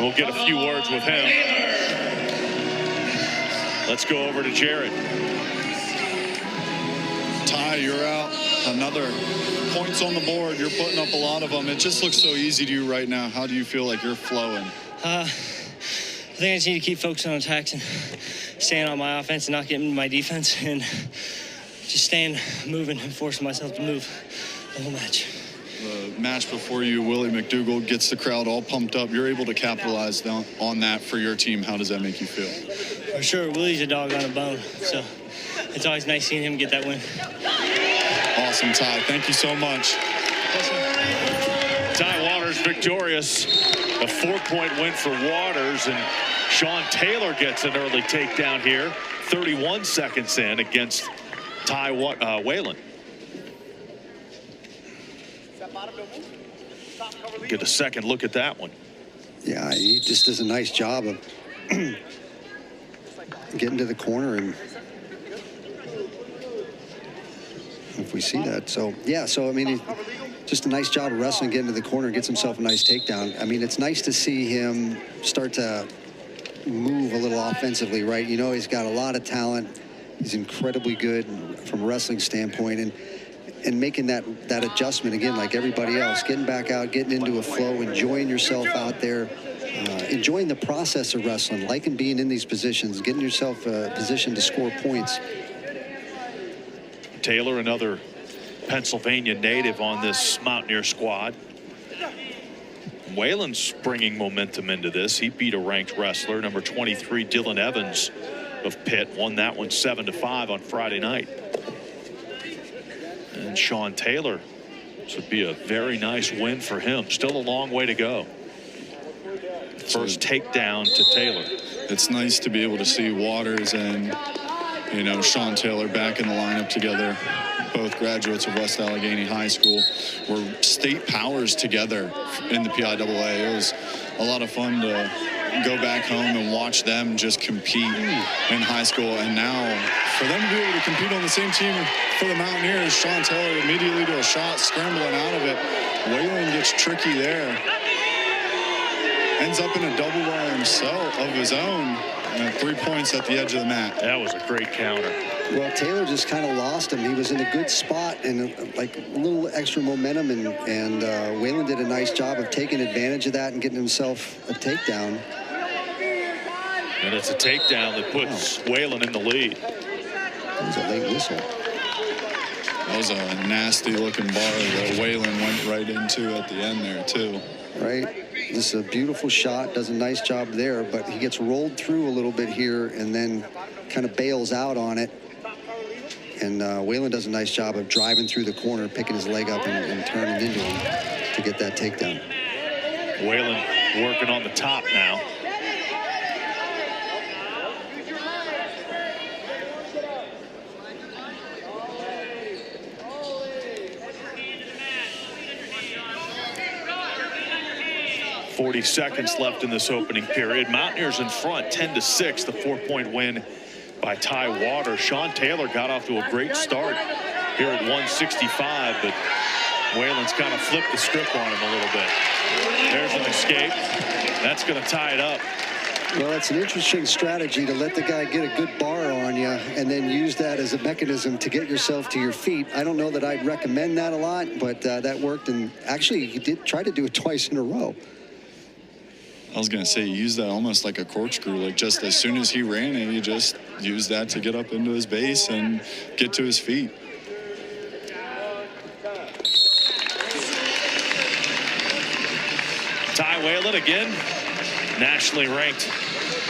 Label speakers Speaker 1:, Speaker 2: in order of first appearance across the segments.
Speaker 1: We'll get a few words with him. Let's go over to Jared.
Speaker 2: Ty, you're out. Another points on the board. You're putting up a lot of them. It just looks so easy to you right now. How do you feel like you're flowing?
Speaker 3: I think I just need to keep focusing on attacks and staying on my offense and not getting into my defense and just staying moving and forcing myself to move the whole match.
Speaker 2: The match before you, Willie McDougall gets the crowd all pumped up. You're able to capitalize on that for your team. How does that make you feel?
Speaker 3: For sure, Willie's a dog on a bone, so it's always nice seeing him get that win.
Speaker 2: Awesome, Ty. Thank you so much.
Speaker 1: Ty Waters victorious. A 4-point win for Waters, and Shawn Taylor gets an early takedown here. 31 seconds in against Ty Whalen. Get a second look at that one.
Speaker 4: Yeah, he just does a nice job of getting to the corner, and if we see that. So, yeah, so, I mean, just a nice job of wrestling, getting to the corner, gets himself a nice takedown. I mean, it's nice to see him start to move a little offensively, right? You know, he's got a lot of talent. He's incredibly good from a wrestling standpoint, and making that adjustment again, like everybody else, getting back out, getting into a flow, enjoying yourself out there, enjoying the process of wrestling, liking being in these positions, getting yourself positioned to score points.
Speaker 1: Taylor, another Pennsylvania native on this Mountaineer squad. Whalen's bringing momentum into this. He beat a ranked wrestler, number 23, Dylan Evans of Pitt, won that one 7-5 on Friday night. And Shawn Taylor, this would be a very nice win for him. Still a long way to go. First takedown to Taylor.
Speaker 2: It's nice to be able to see Waters and, you know, Shawn Taylor back in the lineup together. Both graduates of West Allegheny High School were state powers together in the PIAA. It was a lot of fun to go back home and watch them just compete in high school. And now for them to be able to compete on the same team for the Mountaineers, Shawn Taylor immediately to a shot, scrambling out of it. Whalen gets tricky there. Ends up in a double by himself of his own. And 3 points at the edge of the mat.
Speaker 1: That was a great counter.
Speaker 4: Well, Taylor just kind of lost him. He was in a good spot and like a little extra momentum, and Whalen did a nice job of taking advantage of that and getting himself a takedown.
Speaker 1: And it's a takedown that puts Whalen in the lead.
Speaker 4: That was a late whistle.
Speaker 2: That was a nasty looking bar that Whalen went right into at the end there too.
Speaker 4: Right. This is a beautiful shot, does a nice job there, but he gets rolled through a little bit here and then kind of bails out on it. And Whalen does a nice job of driving through the corner, picking his leg up and turning into him to get that takedown.
Speaker 1: Whalen working on the top now. .40 seconds left in this opening period. Mountaineers in front, 10-6, the 4-point win by Ty Waters. Shawn Taylor got off to a great start here at 165, but Whalen's kind of flipped the script on him a little bit. There's an escape. That's going to tie it up.
Speaker 4: Well, it's an interesting strategy to let the guy get a good bar on you and then use that as a mechanism to get yourself to your feet. I don't know that I'd recommend that a lot, but that worked, and actually he did try to do it twice in a row.
Speaker 2: I was going to say, he used that almost like a corkscrew. Like, just as soon as he ran it, he just used that to get up into his base and get to his feet.
Speaker 1: Ty Whalen, again, nationally ranked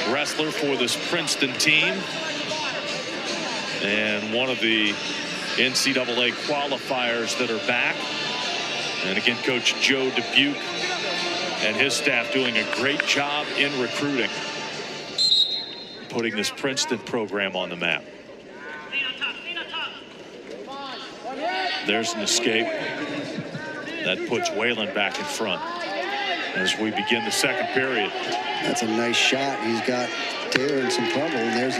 Speaker 1: wrestler for this Princeton team. And one of the NCAA qualifiers that are back. And again, Coach Joe Dubuque and his staff doing a great job in recruiting, putting this Princeton program on the map. There's an escape that puts Whalen back in front as we begin the second period.
Speaker 4: That's a nice shot. He's got Taylor in some trouble, and there's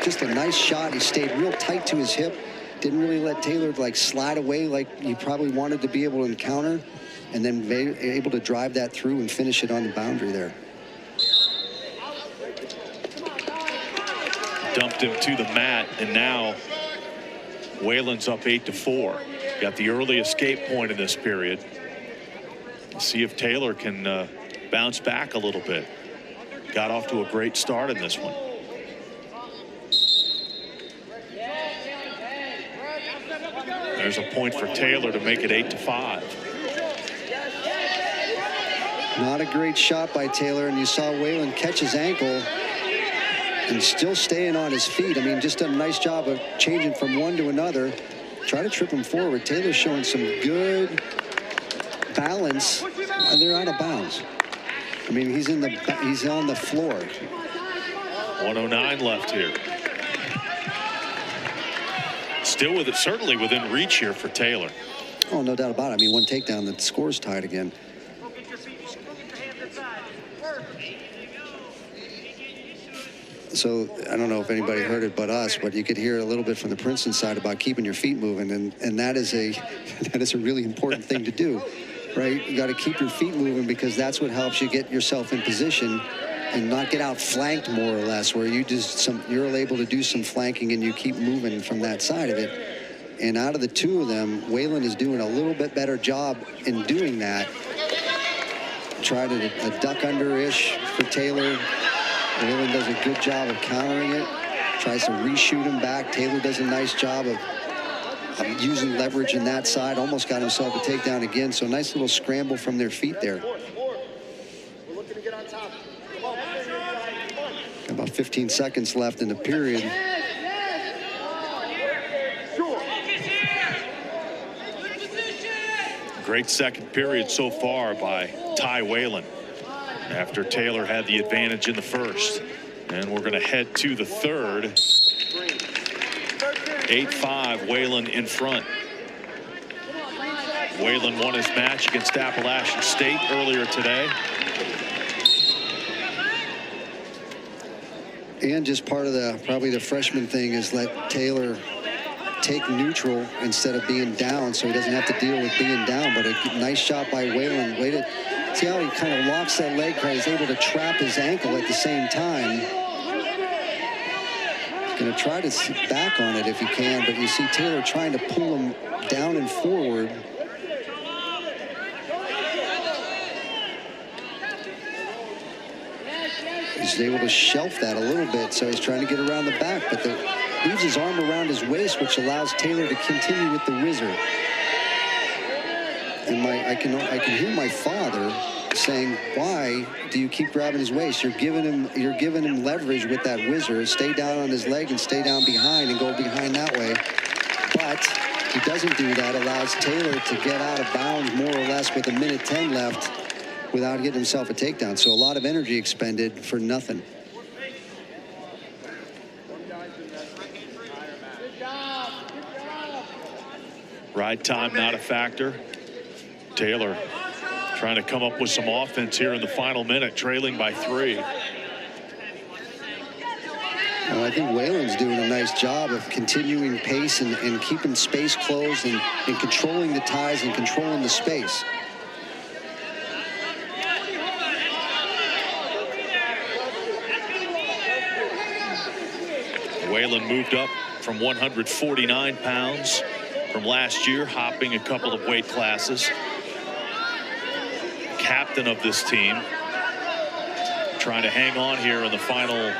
Speaker 4: just a nice shot. He stayed real tight to his hip, didn't really let Taylor like slide away like he probably wanted to be able to encounter, and then able to drive that through and finish it on the boundary there.
Speaker 1: dumped him to the mat, and now Whalen's up 8-4. Got the early escape point in this period. See if Taylor can bounce back a little bit. Got off to a great start in this one. There's a point for Taylor to make it 8-5.
Speaker 4: Not a great shot by Taylor, and you saw Whalen catch his ankle and still staying on his feet. I mean, just done a nice job of changing from one to another. Try to trip him forward. Taylor's showing some good balance, and they're out of bounds. I mean, he's on the floor.
Speaker 1: 109 left here. Still with it, certainly within reach here for Taylor.
Speaker 4: Oh, no doubt about it. I mean, one takedown, the score's tied again. So I don't know if anybody heard it but us, but you could hear a little bit from the Princeton side about keeping your feet moving, and that is a really important thing to do, right? You got to keep your feet moving, because that's what helps you get yourself in position and not get outflanked, more or less, where you're able to do some flanking and you keep moving from that side of it. And out of the two of them, Whalen is doing a little bit better job in doing that. Tried a duck under-ish for Taylor. Whalen does a good job of countering it. Tries to reshoot him back. Taylor does a nice job of using leverage in that side. Almost got himself a takedown again. So a nice little scramble from their feet there. About 15 seconds left in the period.
Speaker 1: Great second period so far by Ty Whalen, after Taylor had the advantage in the first. And we're going to head to the third. 8-5, Whalen in front. Whalen won his match against Appalachian State earlier today.
Speaker 4: And just part of probably the freshman thing is let Taylor take neutral instead of being down, so he doesn't have to deal with being down. But a nice shot by Whalen. See how he kind of locks that leg, he's able to trap his ankle at the same time. He's going to try to sit back on it if he can, but you see Taylor trying to pull him down and forward. He's able to shelf that a little bit, so he's trying to get around the back, but leaves his arm around his waist, which allows Taylor to continue with the whizzer. And I can hear my father saying, "Why do you keep grabbing his waist? You're giving him leverage with that whizzer. Stay down on his leg and stay down behind and go behind that way." But he doesn't do that. Allows Taylor to get out of bounds more or less with 1:10 left without getting himself a takedown. So a lot of energy expended for nothing.
Speaker 1: Ride time not a factor. Taylor trying to come up with some offense here in the final minute, trailing by 3.
Speaker 4: Well, I think Whalen's doing a nice job of continuing pace and keeping space closed and controlling the ties and controlling the space.
Speaker 1: Whalen moved up from 149 pounds from last year, hopping a couple of weight classes. Captain of this team, trying to hang on here in the final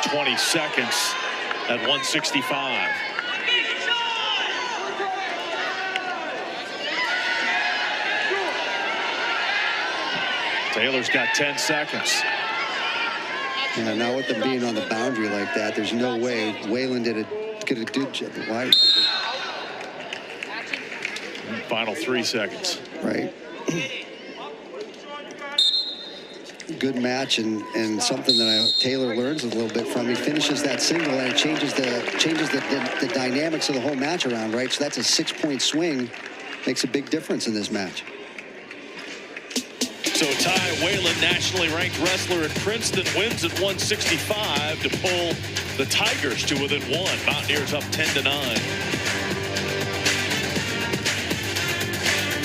Speaker 1: 20 seconds at 165. Taylor's got 10 seconds.
Speaker 4: Yeah, now with them being on the boundary like that, there's no way Whalen could have did job. Why?
Speaker 1: Final 3 seconds.
Speaker 4: Right. Good match and something that Taylor learns a little bit from. He finishes that single and it changes the dynamics of the whole match around, right? So that's a 6-point swing. Makes a big difference in this match.
Speaker 1: So Ty Whalen, nationally ranked wrestler at Princeton, wins at 165 to pull the Tigers to within 1. Mountaineers up 10-9.